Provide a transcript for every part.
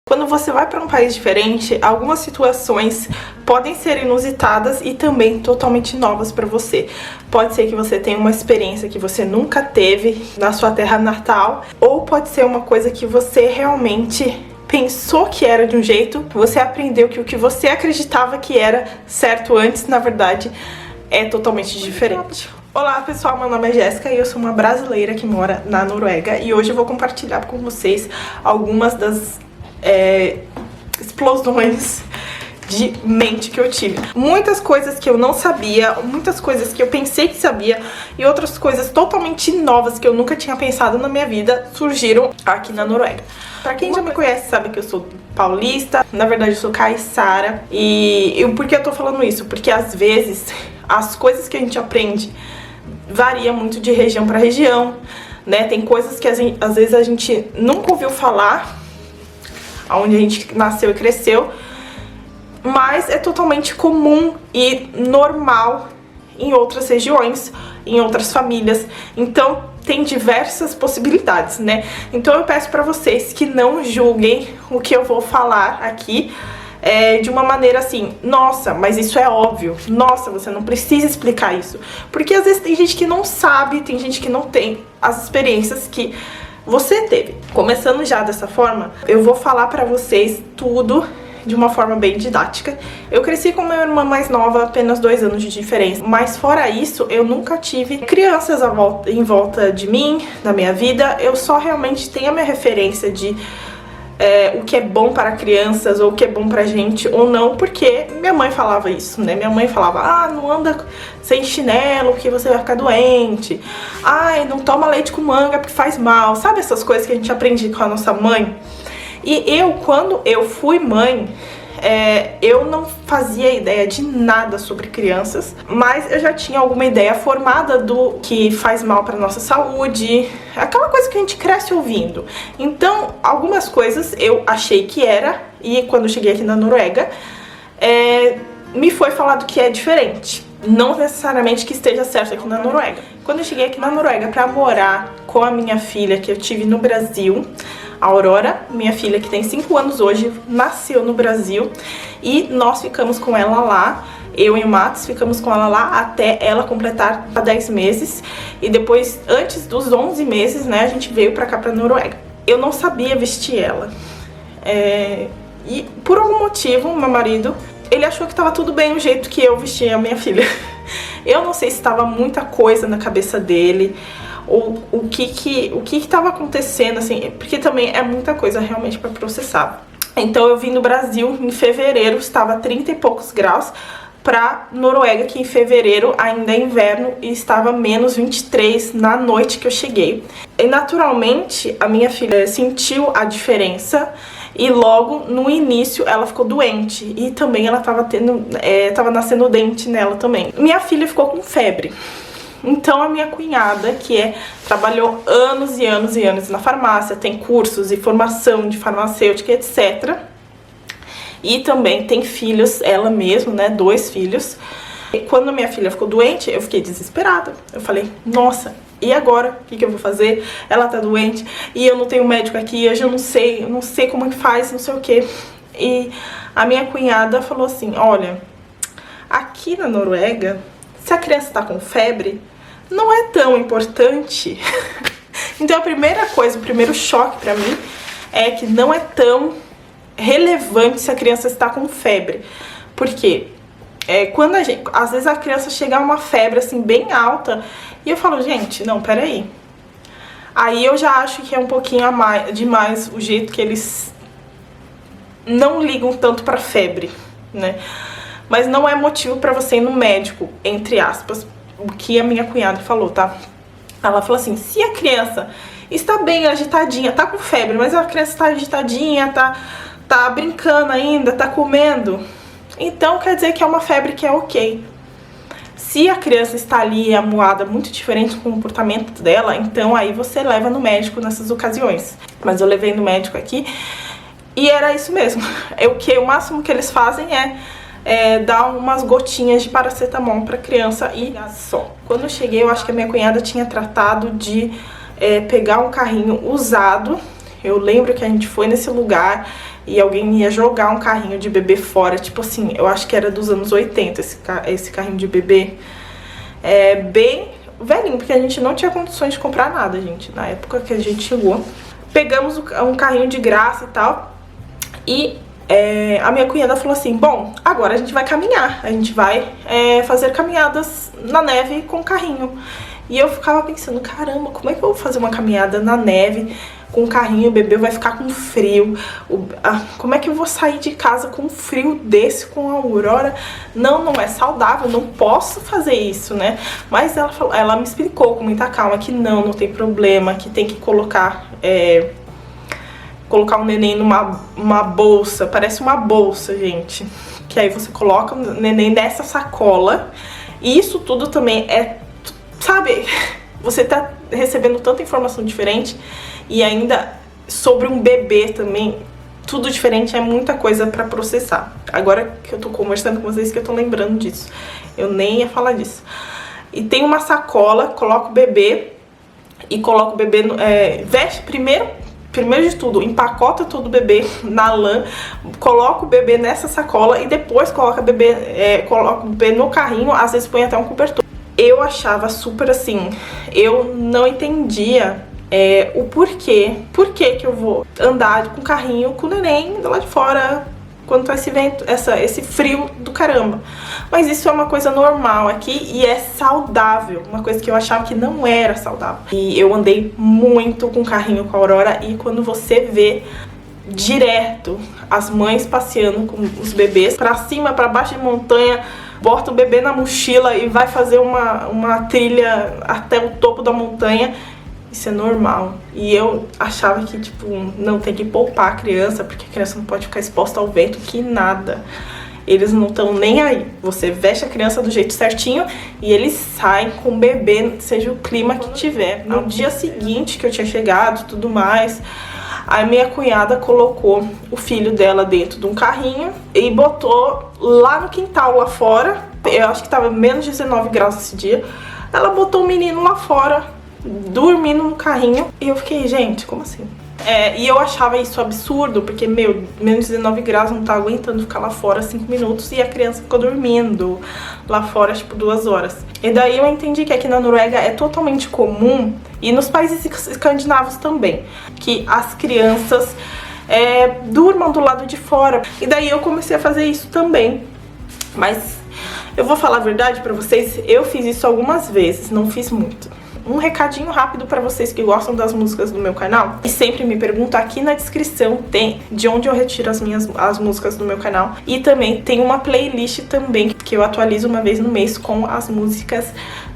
Quando você vai para um país diferente, algumas situações podem ser inusitadas e também totalmente novas para você. Pode ser que você tenha uma experiência que você nunca teve na sua terra natal, ou pode ser uma coisa que você realmente pensou que era de um jeito, você aprendeu que o que você acreditava que era certo antes, na verdade, é totalmente diferente. Olá pessoal, meu nome é Jéssica e eu sou uma brasileira que mora na Noruega e hoje eu vou compartilhar com vocês algumas das explosões de mente que eu tive. Muitas coisas que eu não sabia, muitas coisas que eu pensei que sabia e outras coisas totalmente novas que eu nunca tinha pensado na minha vida surgiram aqui na Noruega. Pra quem já me conhece sabe que eu sou paulista, na verdade eu sou caiçara. E por que eu tô falando isso? Porque às vezes as coisas que a gente aprende varia muito de região pra região, né? Tem coisas que às vezes a gente nunca ouviu falar, onde a gente nasceu e cresceu, mas é totalmente comum e normal em outras regiões, em outras famílias. Então tem diversas possibilidades, né? Então eu peço pra vocês que não julguem o que eu vou falar aqui de uma maneira assim, nossa, mas isso é óbvio, nossa, você não precisa explicar isso. Porque às vezes tem gente que não sabe, tem gente que não tem as experiências que você teve. Começando já dessa forma, eu vou falar pra vocês tudo de uma forma bem didática. Eu cresci com minha irmã mais nova, apenas 2 anos de diferença. Mas fora isso, eu nunca tive crianças em volta de mim, na minha vida. Eu só realmente tenho a minha referência de o que é bom para crianças, ou o que é bom pra gente, ou não, porque minha mãe falava isso, né? Minha mãe falava, não anda sem chinelo que você vai ficar doente. Ai, não toma leite com manga porque faz mal. Sabe essas coisas que a gente aprende com a nossa mãe? E quando eu fui mãe, eu não fazia ideia de nada sobre crianças, mas eu já tinha alguma ideia formada do que faz mal para nossa saúde, aquela coisa que a gente cresce ouvindo. Então, algumas coisas eu achei que era, e quando eu cheguei aqui na Noruega, me foi falado que é diferente. Não necessariamente que esteja certo aqui na Noruega. Quando eu cheguei aqui na Noruega para morar com a minha filha, que eu tive no Brasil, a Aurora, minha filha que tem 5 anos hoje, nasceu no Brasil e nós ficamos com ela lá, eu e o Matos ficamos com ela lá até ela completar 10 meses e depois, antes dos 11 meses, né, a gente veio pra cá, pra Noruega. Eu não sabia vestir ela e por algum motivo, meu marido, ele achou que tava tudo bem o jeito que eu vestia a minha filha. Eu não sei se tava muita coisa na cabeça dele, ou o que tava acontecendo, assim, porque também é muita coisa realmente pra processar. Então eu vim do Brasil em fevereiro, estava 30 e poucos graus, pra Noruega, que em fevereiro ainda é inverno e estava menos 23 na noite que eu cheguei. E naturalmente a minha filha sentiu a diferença e logo no início ela ficou doente e também ela tava nascendo dente nela também. Minha filha ficou com febre. Então a minha cunhada, que trabalhou anos e anos e anos na farmácia, tem cursos e formação de farmacêutica, etc. E também tem filhos, ela mesma, né, 2 filhos. E quando a minha filha ficou doente, eu fiquei desesperada. Eu falei, nossa, e agora? O que eu vou fazer? Ela tá doente e eu não tenho médico aqui, eu não sei como é que faz, não sei o que. E a minha cunhada falou assim, olha, aqui na Noruega, se a criança tá com febre, não é tão importante. Então a primeira coisa, o primeiro choque pra mim é que não é tão relevante se a criança está com febre. Porque quando às vezes a criança chega a uma febre assim bem alta e eu falo, gente, não, peraí. Aí eu já acho que é um pouquinho demais o jeito que eles não ligam tanto pra febre, né? Mas não é motivo pra você ir no médico, entre aspas, o que a minha cunhada falou, tá? Ela falou assim, se a criança está bem agitadinha, tá com febre, mas a criança está agitadinha, tá brincando ainda, tá comendo, então quer dizer que é uma febre que é ok. Se a criança está ali amuada, muito diferente com o comportamento dela, então aí você leva no médico nessas ocasiões. Mas eu levei no médico aqui e era isso mesmo. O máximo que eles fazem dar umas gotinhas de paracetamol pra criança e só. Quando eu cheguei, eu acho que a minha cunhada tinha tratado de pegar um carrinho usado. Eu lembro que a gente foi nesse lugar, e alguém ia jogar um carrinho de bebê fora, tipo assim, eu acho que era dos anos 80 esse carrinho de bebê. É bem velhinho, porque a gente não tinha condições de comprar nada, gente, na época que a gente chegou. Pegamos um carrinho de graça e tal, e a minha cunhada falou assim, bom, agora a gente vai caminhar, a gente vai fazer caminhadas na neve com o carrinho. E eu ficava pensando, caramba, como é que eu vou fazer uma caminhada na neve com o carrinho, o bebê vai ficar com frio, como é que eu vou sair de casa com um frio desse, com a Aurora? Não é saudável, não posso fazer isso, né? Mas ela me explicou com muita calma que não tem problema, que tem que colocar o neném numa bolsa, parece uma bolsa, gente, que aí você coloca o neném nessa sacola, e isso tudo também sabe, você tá recebendo tanta informação diferente, e ainda sobre um bebê também, tudo diferente, é muita coisa pra processar. Agora que eu tô conversando com vocês que eu tô lembrando disso, eu nem ia falar disso. E tem uma sacola, coloca o bebê, e coloca o bebê, veste primeiro de tudo, empacota todo o bebê na lã, coloca o bebê nessa sacola e depois coloca o bebê no carrinho, às vezes põe até um cobertor. Eu achava super assim, eu não entendia o porquê. Por que eu vou andar com o carrinho com o neném lá de fora quando tá esse vento, esse frio do caramba. Mas isso é uma coisa normal aqui e é saudável, uma coisa que eu achava que não era saudável. E eu andei muito com o carrinho com a Aurora, e quando você vê direto as mães passeando com os bebês pra cima, pra baixo de montanha, bota o bebê na mochila e vai fazer uma trilha até o topo da montanha, isso é normal. E eu achava que, tipo, não, tem que poupar a criança, porque a criança não pode ficar exposta ao vento, que nada. Eles não estão nem aí. Você veste a criança do jeito certinho e eles saem com o bebê, seja o clima que tiver. No dia seguinte que eu tinha chegado e tudo mais, a minha cunhada colocou o filho dela dentro de um carrinho e botou lá no quintal, lá fora. Eu acho que tava menos de 19 graus esse dia. Ela botou o menino lá fora, dormindo no carrinho. E eu fiquei, gente, como assim? E eu achava isso absurdo, porque, meu, menos de 19 graus, não tá aguentando ficar lá fora 5 minutos e a criança ficou dormindo lá fora, tipo, 2 horas. E daí eu entendi que aqui na Noruega é totalmente comum, e nos países escandinavos também, que as crianças durmam do lado de fora. E daí eu comecei a fazer isso também. Mas eu vou falar a verdade pra vocês, eu fiz isso algumas vezes, não fiz muito. Um recadinho rápido pra vocês que gostam das músicas do meu canal e sempre me perguntam, aqui na descrição tem de onde eu retiro as músicas do meu canal, e também tem uma playlist também que eu atualizo uma vez no mês com as músicas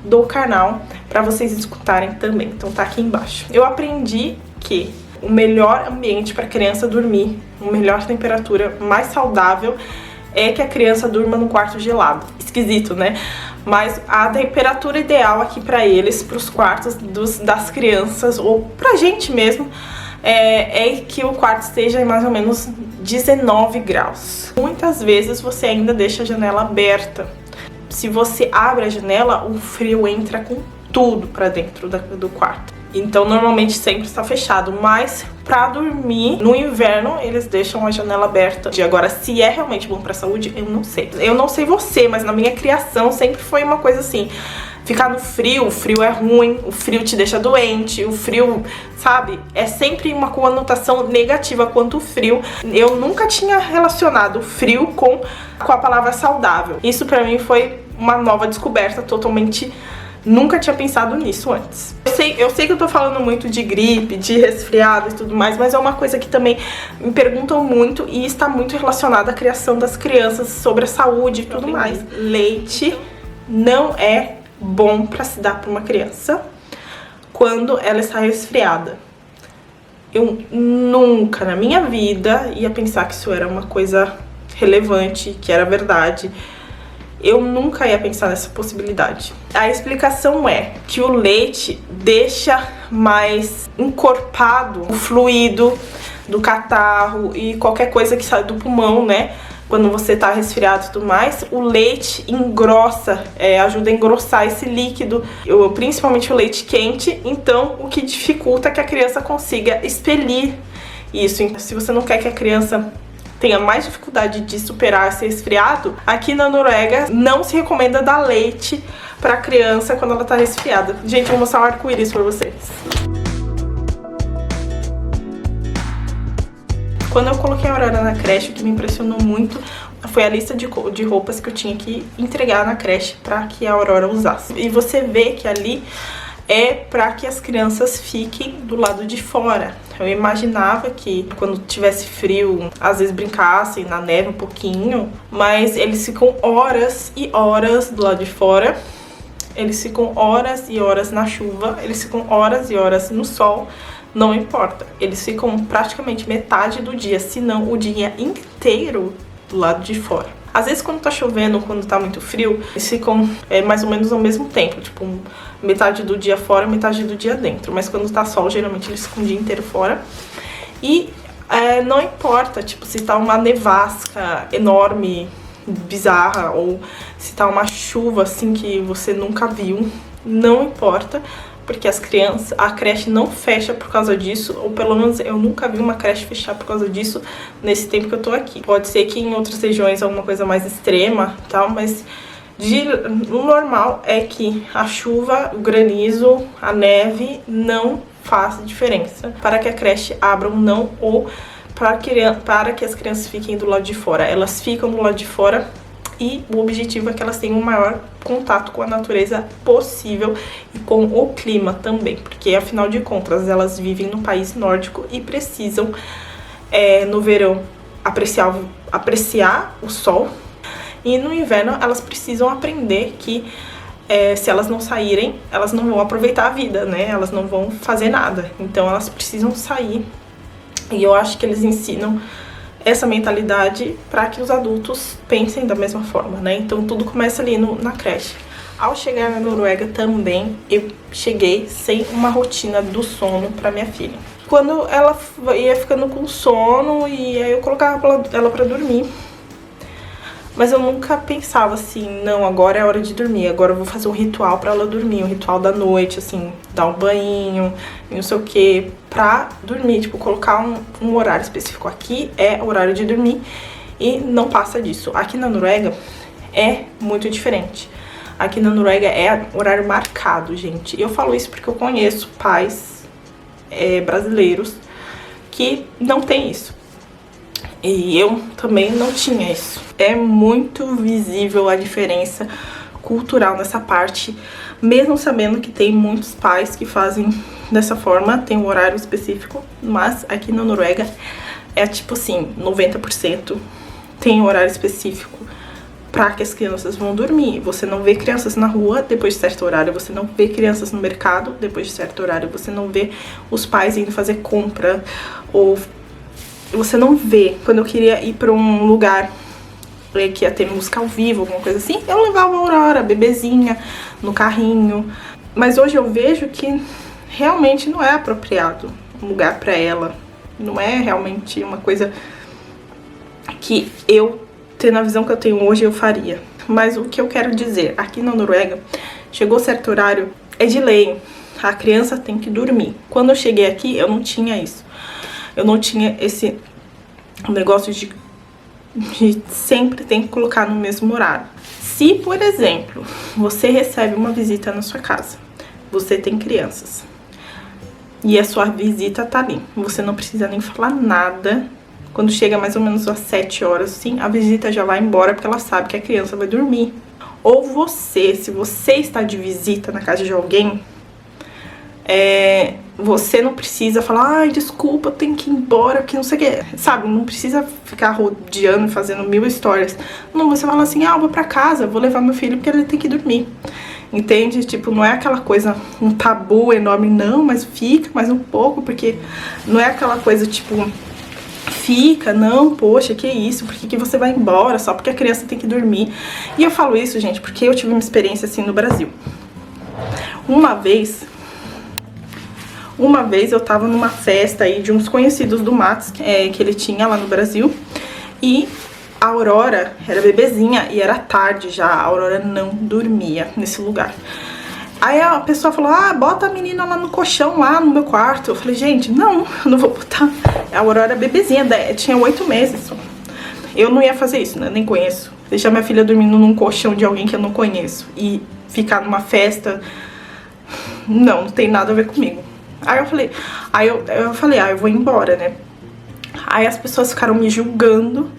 do canal pra vocês escutarem também, então tá aqui embaixo. Eu aprendi que o melhor ambiente pra criança dormir, a melhor temperatura, mais saudável, é que a criança durma no quarto gelado. Esquisito, né? Mas a temperatura ideal aqui pra eles, pros quartos das crianças, ou pra gente mesmo, é que o quarto esteja em mais ou menos 19 graus. Muitas vezes você ainda deixa a janela aberta. Se você abre a janela, o frio entra com tudo pra dentro do quarto. Então normalmente sempre está fechado, mas pra dormir no inverno eles deixam a janela aberta. E agora, se é realmente bom pra saúde, eu não sei. Eu não sei você, mas na minha criação sempre foi uma coisa assim, ficar no frio, o frio é ruim, o frio te deixa doente, o frio, sabe? É sempre uma conotação negativa quanto o frio. Eu nunca tinha relacionado o frio com a palavra saudável. Isso pra mim foi uma nova descoberta, totalmente. Nunca tinha pensado nisso antes. Eu sei que eu tô falando muito de gripe, de resfriado e tudo mais, mas é uma coisa que também me perguntam muito e está muito relacionada à criação das crianças, sobre a saúde e tudo mais. Leite não é bom pra se dar pra uma criança quando ela está resfriada. Eu nunca na minha vida ia pensar que isso era uma coisa relevante, que era verdade. Eu nunca ia pensar nessa possibilidade. A explicação é que o leite deixa mais encorpado o fluido do catarro e qualquer coisa que sai do pulmão, né? Quando você tá resfriado e tudo mais, o leite engrossa, ajuda a engrossar esse líquido, principalmente o leite quente, então o que dificulta que a criança consiga expelir isso. Então, se você não quer que a criança tenha mais dificuldade de superar esse resfriado, aqui na Noruega não se recomenda dar leite pra criança quando ela tá resfriada. Gente, eu vou mostrar o arco-íris pra vocês. Quando eu coloquei a Aurora na creche, o que me impressionou muito foi a lista de roupas que eu tinha que entregar na creche para que a Aurora usasse. E você vê que ali é para que as crianças fiquem do lado de fora. Eu imaginava que quando tivesse frio, às vezes brincassem na neve um pouquinho, mas eles ficam horas e horas do lado de fora. Eles ficam horas e horas na chuva, eles ficam horas e horas no sol. Não importa, eles ficam praticamente metade do dia, se não o dia inteiro do lado de fora. Às vezes quando tá chovendo, quando tá muito frio, eles ficam mais ou menos ao mesmo tempo, tipo metade do dia fora, metade do dia dentro. Mas quando tá sol, geralmente eles ficam o dia inteiro fora. E não importa, tipo, se tá uma nevasca enorme, bizarra, ou se tá uma chuva assim que você nunca viu, não importa. Porque a creche não fecha por causa disso, ou pelo menos eu nunca vi uma creche fechar por causa disso nesse tempo que eu tô aqui. Pode ser que em outras regiões alguma coisa mais extrema, tal, mas o normal é que a chuva, o granizo, a neve não faz diferença para que a creche abra ou não, ou para que as crianças fiquem do lado de fora. Elas ficam do lado de fora. E o objetivo é que elas tenham o maior contato com a natureza possível e com o clima também. Porque, afinal de contas, elas vivem no país nórdico e precisam, no verão, apreciar o sol. E no inverno, elas precisam aprender que, se elas não saírem, elas não vão aproveitar a vida, né? Elas não vão fazer nada. Então, elas precisam sair. E eu acho que eles ensinam essa mentalidade para que os adultos pensem da mesma forma, né? Então tudo começa ali na creche. Ao chegar na Noruega também, eu cheguei sem uma rotina do sono para minha filha. Quando ela ia ficando com sono, e aí eu colocava ela para dormir. Mas eu nunca pensava assim, não, agora é hora de dormir, agora eu vou fazer um ritual pra ela dormir, um ritual da noite, assim, dar um banho, não sei o que, pra dormir, tipo, colocar um horário específico. Aqui é o horário de dormir e não passa disso. Aqui na Noruega é muito diferente. Aqui na Noruega é horário marcado, gente. E eu falo isso porque eu conheço pais brasileiros que não tem isso. E eu também não tinha isso. É muito visível a diferença cultural nessa parte, mesmo sabendo que tem muitos pais que fazem dessa forma, tem um horário específico, mas aqui na Noruega é tipo assim, 90% tem um horário específico para que as crianças vão dormir. Você não vê crianças na rua depois de certo horário, você não vê crianças no mercado depois de certo horário, você não vê os pais indo fazer compra, ou você não vê. Quando eu queria ir pra um lugar que ia ter música ao vivo, alguma coisa assim, eu levava a Aurora, bebezinha, no carrinho. Mas hoje eu vejo que realmente não é apropriado um lugar pra ela. Não é realmente uma coisa que eu, tendo a visão que eu tenho hoje, eu faria. Mas o que eu quero dizer, aqui na Noruega, chegou certo horário, é de lei, a criança tem que dormir. Quando eu cheguei aqui, eu não tinha isso. Eu não tinha esse negócio de sempre tem que colocar no mesmo horário. Se, por exemplo, você recebe uma visita na sua casa, você tem crianças, e a sua visita tá ali, você não precisa nem falar nada. Quando chega mais ou menos às 7 horas, assim, a visita já vai embora, porque ela sabe que a criança vai dormir. Ou você, se você está de visita na casa de alguém, você não precisa falar, ai, desculpa, eu tenho que ir embora, porque não sei o que, sabe? Não precisa ficar rodeando, fazendo 1000 histórias. Não, você fala assim, eu vou pra casa, vou levar meu filho porque ele tem que dormir. Entende? Tipo, não é aquela coisa, um tabu enorme, não, mas fica mais um pouco, porque não é aquela coisa, tipo, fica, não, poxa, que isso, por que você vai embora só porque a criança tem que dormir? E eu falo isso, gente, porque eu tive uma experiência assim no Brasil. Uma vez eu tava numa festa aí de uns conhecidos do Mats, que ele tinha lá no Brasil, e a Aurora era bebezinha e era tarde já, a Aurora não dormia nesse lugar. Aí a pessoa falou, ah, bota a menina lá no colchão, lá no meu quarto. Eu falei, gente, não, eu não vou botar. A Aurora era bebezinha, tinha 8 meses só. Eu não ia fazer isso, né, nem conheço. Deixar minha filha dormindo num colchão de alguém que eu não conheço e ficar numa festa, não tem nada a ver comigo. Aí eu falei, eu vou embora, né. Aí as pessoas ficaram me julgando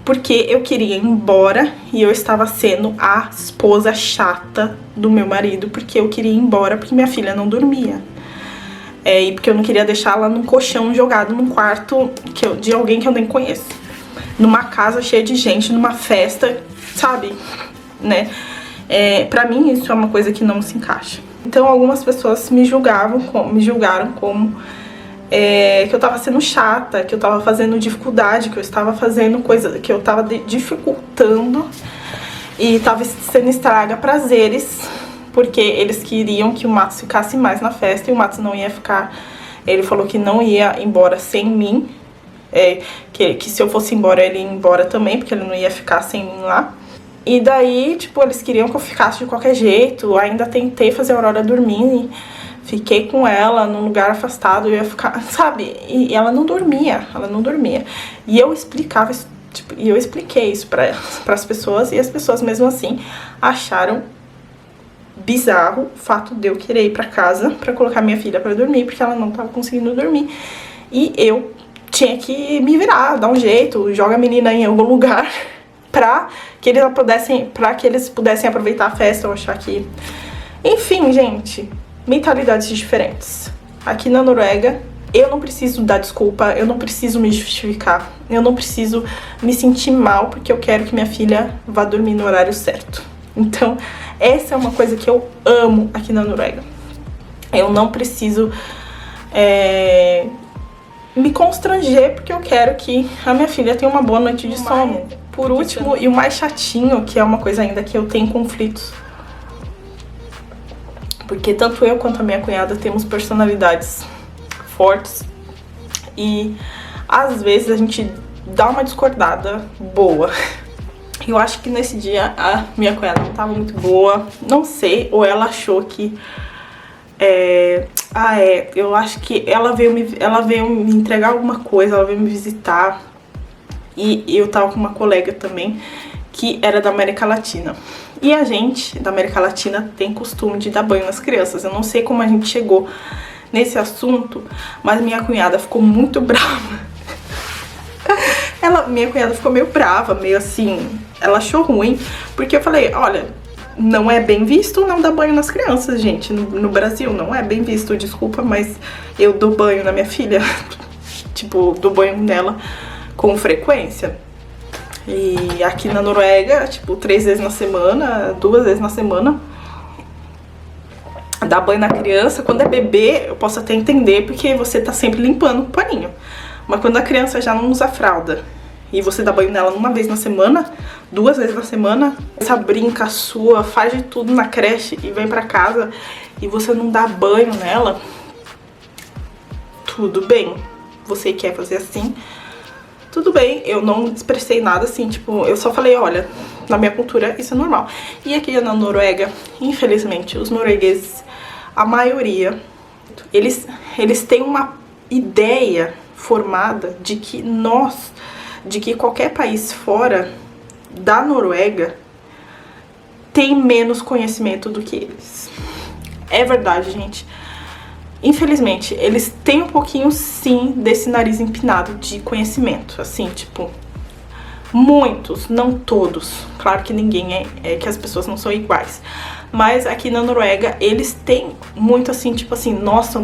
porque eu queria ir embora e eu estava sendo a esposa chata do meu marido, porque eu queria ir embora porque minha filha não dormia. E porque eu não queria deixar ela num colchão jogado num quarto de alguém que eu nem conheço. Numa casa cheia de gente, numa festa, sabe? Né? Pra mim isso é uma coisa que não se encaixa. Então algumas pessoas me julgaram como que eu tava sendo chata, que eu tava fazendo dificuldade, que eu estava fazendo coisa, que eu tava dificultando e tava sendo estraga prazeres, porque eles queriam que o Matos ficasse mais na festa e o Matos não ia ficar. Ele falou que não ia embora sem mim, que se eu fosse embora ele ia embora também, porque ele não ia ficar sem mim lá. E daí, tipo, eles queriam que eu ficasse de qualquer jeito. Ainda tentei fazer a Aurora dormir. Fiquei com ela num lugar afastado, eu ia ficar, sabe? E ela não dormia. E eu explicava isso, tipo, e eu expliquei isso para as pessoas, e as pessoas mesmo assim acharam bizarro o fato de eu querer ir para casa para colocar minha filha para dormir, porque ela não tava conseguindo dormir. E eu tinha que me virar, dar um jeito, joga a menina em algum lugar para que eles pudessem aproveitar a festa ou achar que... Enfim, gente, mentalidades diferentes. Aqui na Noruega, eu não preciso dar desculpa, eu não preciso me justificar, eu não preciso me sentir mal porque eu quero que minha filha vá dormir no horário certo. Então, essa é uma coisa que eu amo aqui na Noruega. Eu não preciso me constranger porque eu quero que a minha filha tenha uma boa noite de sono. Por último, e o mais chatinho, que é uma coisa ainda que eu tenho conflitos, porque tanto eu quanto a minha cunhada temos personalidades fortes e às vezes a gente dá uma discordada boa. Eu acho que nesse dia a minha cunhada não tava muito boa, não sei, ou ela achou que... eu acho que ela veio me entregar alguma coisa, ela veio me visitar. E eu tava com uma colega também que era da América Latina. E a gente da América Latina tem costume de dar banho nas crianças. Eu não sei como a gente chegou nesse assunto, mas minha cunhada ficou muito brava. Minha cunhada ficou meio brava, meio assim, ela achou ruim, porque eu falei, olha, não é bem visto não dar banho nas crianças, gente. No Brasil não é bem visto, desculpa, mas eu dou banho na minha filha, tipo, dou banho nela com frequência. E aqui na Noruega, tipo, 3 vezes na semana, 2 vezes na semana, dar banho na criança. Quando é bebê, eu posso até entender, porque você tá sempre limpando o paninho. Mas quando a criança já não usa fralda e você dá banho nela 1 vez na semana, 2 vezes na semana, essa brinca sua, faz de tudo na creche e vem pra casa e você não dá banho nela, tudo bem. Você quer fazer assim, tudo bem. Eu não expressei nada assim, tipo, eu só falei, olha, na minha cultura isso é normal. E aqui na Noruega, infelizmente, os noruegueses, a maioria, eles têm uma ideia formada de que qualquer país fora da Noruega tem menos conhecimento do que eles. É verdade, gente. Infelizmente, eles têm um pouquinho, sim, desse nariz empinado de conhecimento. Assim, tipo, muitos, não todos. Claro que ninguém que as pessoas não são iguais. Mas aqui na Noruega, eles têm muito assim, tipo assim, nossa,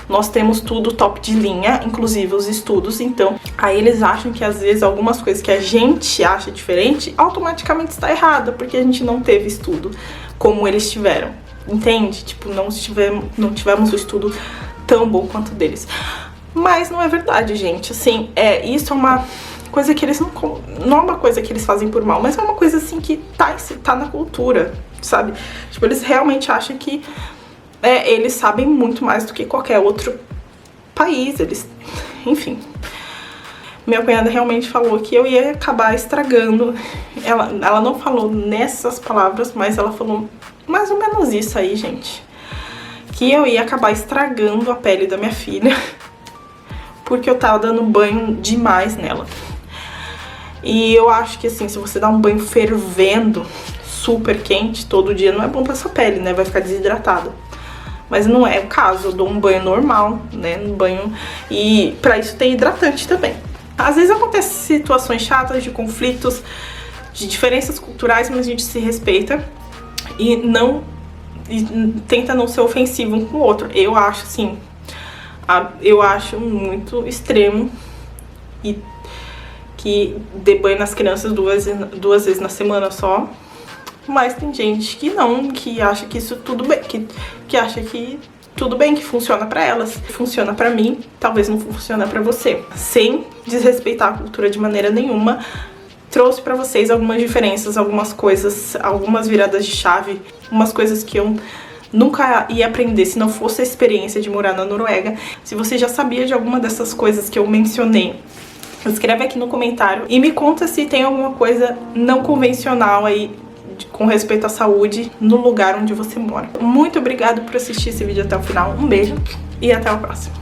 nós temos tudo top de linha, inclusive os estudos. Então, aí eles acham que às vezes algumas coisas que a gente acha diferente, automaticamente está errada, porque a gente não teve estudo como eles tiveram. Entende? Tipo, não tivemos um estudo tão bom quanto deles. Mas não é verdade, gente. Assim, isso é uma coisa que eles não é uma coisa que eles fazem por mal, mas é uma coisa assim que tá na cultura, sabe? Tipo, eles realmente acham que eles sabem muito mais do que qualquer outro país. Enfim. Minha cunhada realmente falou que eu ia acabar estragando. Ela não falou nessas palavras, mas ela falou mais ou menos isso aí, gente. Que eu ia acabar estragando a pele da minha filha porque eu tava dando banho demais nela. E eu acho que assim, se você dá um banho fervendo, super quente, todo dia, não é bom pra sua pele, né? Vai ficar desidratada. Mas não é o caso, eu dou um banho normal, né? Um banho. E pra isso tem hidratante também. Às vezes acontecem situações chatas de conflitos, de diferenças culturais, mas a gente se respeita e tenta não ser ofensivo um com o outro. Eu acho assim, eu acho muito extremo e que dê banho nas crianças duas vezes na semana só. Mas tem gente que não, que acha que isso tudo bem, que acha que tudo bem, que funciona pra elas, funciona pra mim, talvez não funcione pra você. Sem desrespeitar a cultura de maneira nenhuma, trouxe pra vocês algumas diferenças, algumas coisas, algumas viradas de chave, umas coisas que eu nunca ia aprender se não fosse a experiência de morar na Noruega. Se você já sabia de alguma dessas coisas que eu mencionei, escreve aqui no comentário e me conta se tem alguma coisa não convencional aí com respeito à saúde no lugar onde você mora. Muito obrigada por assistir esse vídeo até o final. Um beijo e até o próximo.